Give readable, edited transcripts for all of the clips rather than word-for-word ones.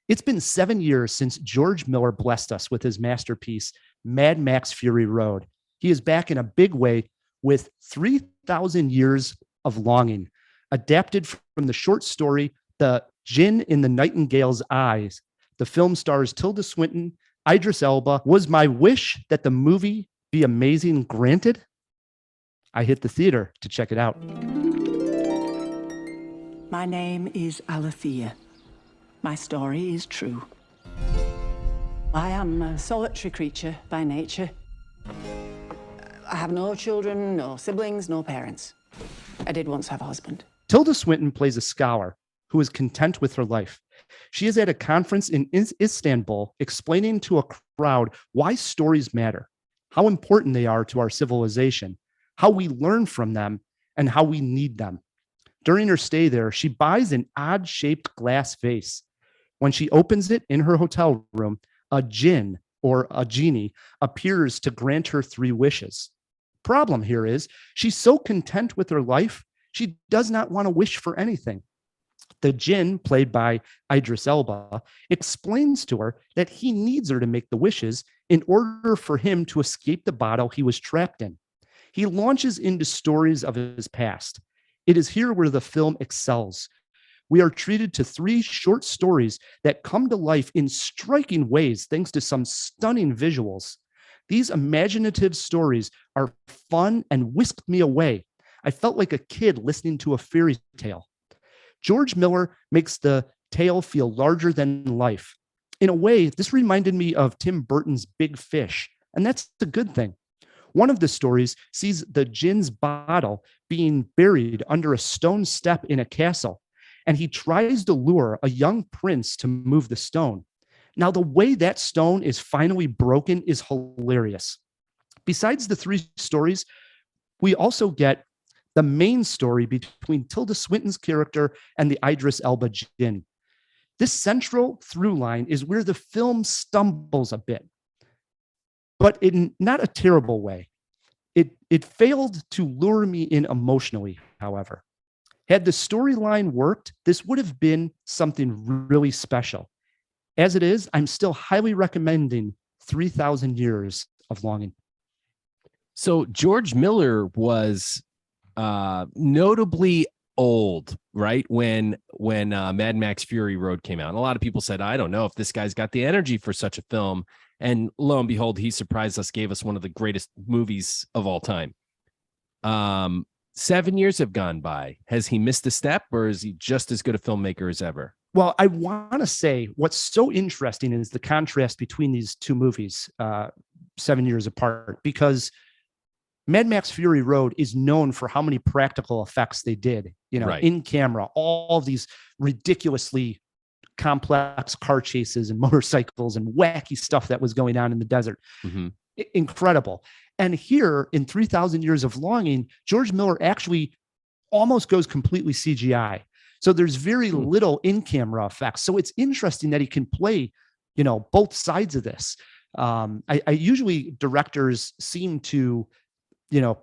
It's been 7 years since George Miller blessed us with his masterpiece, Mad Max Fury Road. He is back in a big way with 3,000 Years of Longing, adapted from the short story, The Djinn in the Nightingale's Eyes. The film stars Tilda Swinton, Idris Elba. Was my wish that the movie be amazing granted? I hit the theater to check it out. My name is Alethea. My story is true. I am a solitary creature by nature. I have no children, no siblings, no parents. I did once have a husband. Tilda Swinton plays a scholar who is content with her life. She is at a conference in Istanbul explaining to a crowd why stories matter, how important they are to our civilization, how we learn from them, and how we need them. During her stay there, she buys an odd-shaped glass vase. When she opens it in her hotel room, a djinn, or a genie, appears to grant her 3 wishes. Problem here is, she's so content with her life, she does not want to wish for anything. The djinn, played by Idris Elba, explains to her that he needs her to make the wishes in order for him to escape the bottle he was trapped in. He launches into stories of his past. It is here where the film excels. We are treated to 3 short stories that come to life in striking ways thanks to some stunning visuals. These imaginative stories are fun and whisked me away. I felt like a kid listening to a fairy tale. George Miller makes the tale feel larger than life. In a way, this reminded me of Tim Burton's Big Fish, and that's a good thing. One of the stories sees the djinn's bottle being buried under a stone step in a castle, and he tries to lure a young prince to move the stone. Now, the way that stone is finally broken is hilarious. Besides the 3 stories, we also get the main story between Tilda Swinton's character and the Idris Elba djinn. This central through line is where the film stumbles a bit, but in not a terrible way. It failed to lure me in emotionally, however. Had the storyline worked, this would have been something really special. As it is, I'm still highly recommending 3,000 Years of Longing. So George Miller was notably old, right? When Mad Max Fury Road came out. And a lot of people said, I don't know if this guy's got the energy for such a film. And lo and behold, he surprised us, gave us one of the greatest movies of all time. 7 years have gone by. Has he missed a step, or is he just as good a filmmaker as ever? Well, I want to say what's so interesting is the contrast between these 2 movies, 7 years apart, because Mad Max Fury Road is known for how many practical effects they did, Right. in camera, all these ridiculously complex car chases and motorcycles and wacky stuff that was going on in the desert. Mm-hmm. Incredible. And here in 3,000 Years of Longing, George Miller actually almost goes completely CGI. So there's very little in-camera effects. So it's interesting that he can play, both sides of this. I usually directors seem to,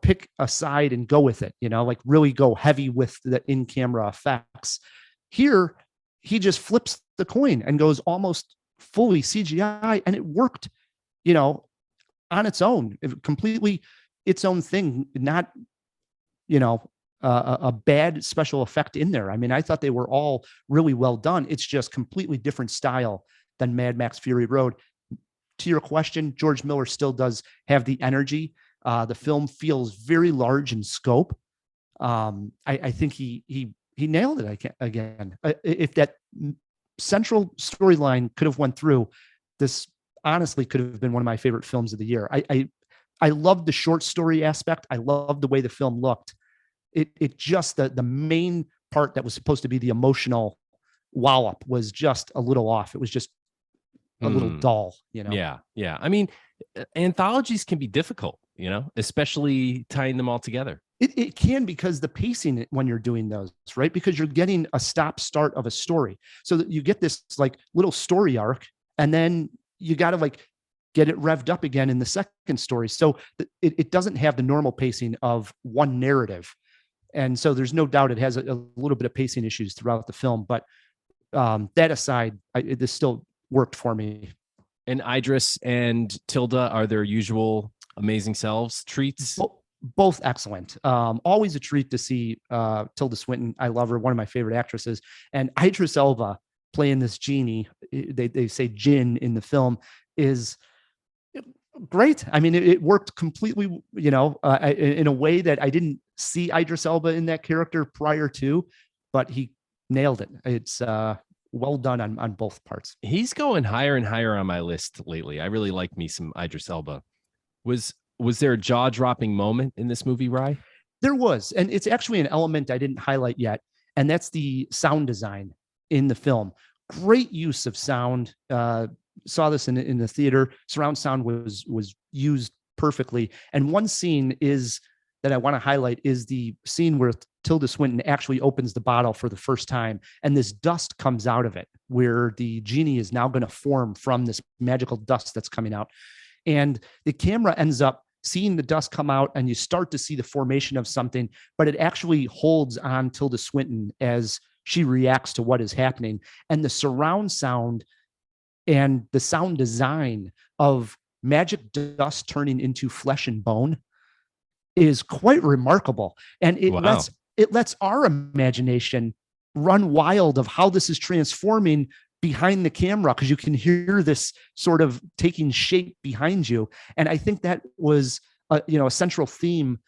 pick a side and go with it, like really go heavy with the in-camera effects. Here, he just flips the coin and goes almost fully CGI, and it worked, on its own, completely its own thing, not, a bad special effect in there. I mean, I thought they were all really well done. It's just completely different style than Mad Max Fury Road. To your question, George Miller still does have the energy. The film feels very large in scope. I think he nailed it again. If that central storyline could have went through, this honestly could have been one of my favorite films of the year. I loved the short story aspect. I loved the way the film looked. It just, the main part that was supposed to be the emotional wallop was just a little off. It was just a little dull, Yeah. I mean, anthologies can be difficult, especially tying them all together. It can, because the pacing when you're doing those, right? Because you're getting a stop start of a story. So that you get this like little story arc, and then you got to like get it revved up again in the second story. So it doesn't have the normal pacing of one narrative. And so there's no doubt it has a little bit of pacing issues throughout the film, but that aside, this still worked for me. And Idris and Tilda are their usual amazing selves treats. Both excellent. Always a treat to see Tilda Swinton. I love her, one of my favorite actresses. And Idris Elba playing this genie, they say Jinn in the film, is great. I mean, it worked completely, in a way that I didn't see Idris Elba in that character prior to, but he nailed it. It's well done on both parts. He's going higher and higher on my list lately. I really like me some Idris Elba. Was there a jaw-dropping moment in this movie, Rye? There was, and it's actually an element I didn't highlight yet, and that's the sound design in the film. Great use of sound. Saw this in the theater. Surround sound was used perfectly. And one scene that I want to highlight is the scene where Tilda Swinton actually opens the bottle for the first time, and this dust comes out of it, where the genie is now going to form from this magical dust that's coming out. And the camera ends up seeing the dust come out, and you start to see the formation of something, but it actually holds on Tilda Swinton as she reacts to what is happening. And the surround sound and the sound design of magic dust turning into flesh and bone is quite remarkable. And it lets our imagination run wild of how this is transforming behind the camera, because you can hear this sort of taking shape behind you. And I think that was a central theme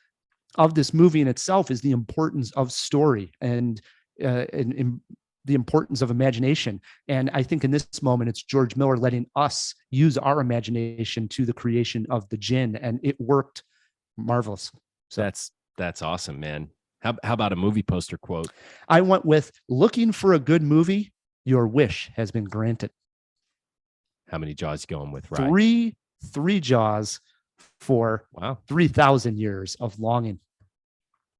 of this movie in itself, is the importance of story and the importance of imagination. And I think in this moment, it's George Miller letting us use our imagination to the creation of the Jinn, and it worked marvelous. So that's awesome, man. How about a movie poster quote? I went with, looking for a good movie, your wish has been granted. How many Jaws you going with, right? Three Jaws for 3,000 years of longing.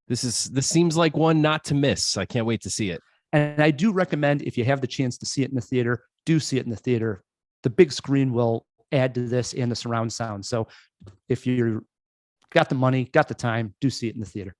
This seems like one not to miss. I can't wait to see it. And I do recommend, if you have the chance to see it in the theater, do see it in the theater. The big screen will add to this, and the surround sound. So if you've got the money, got the time, do see it in the theater.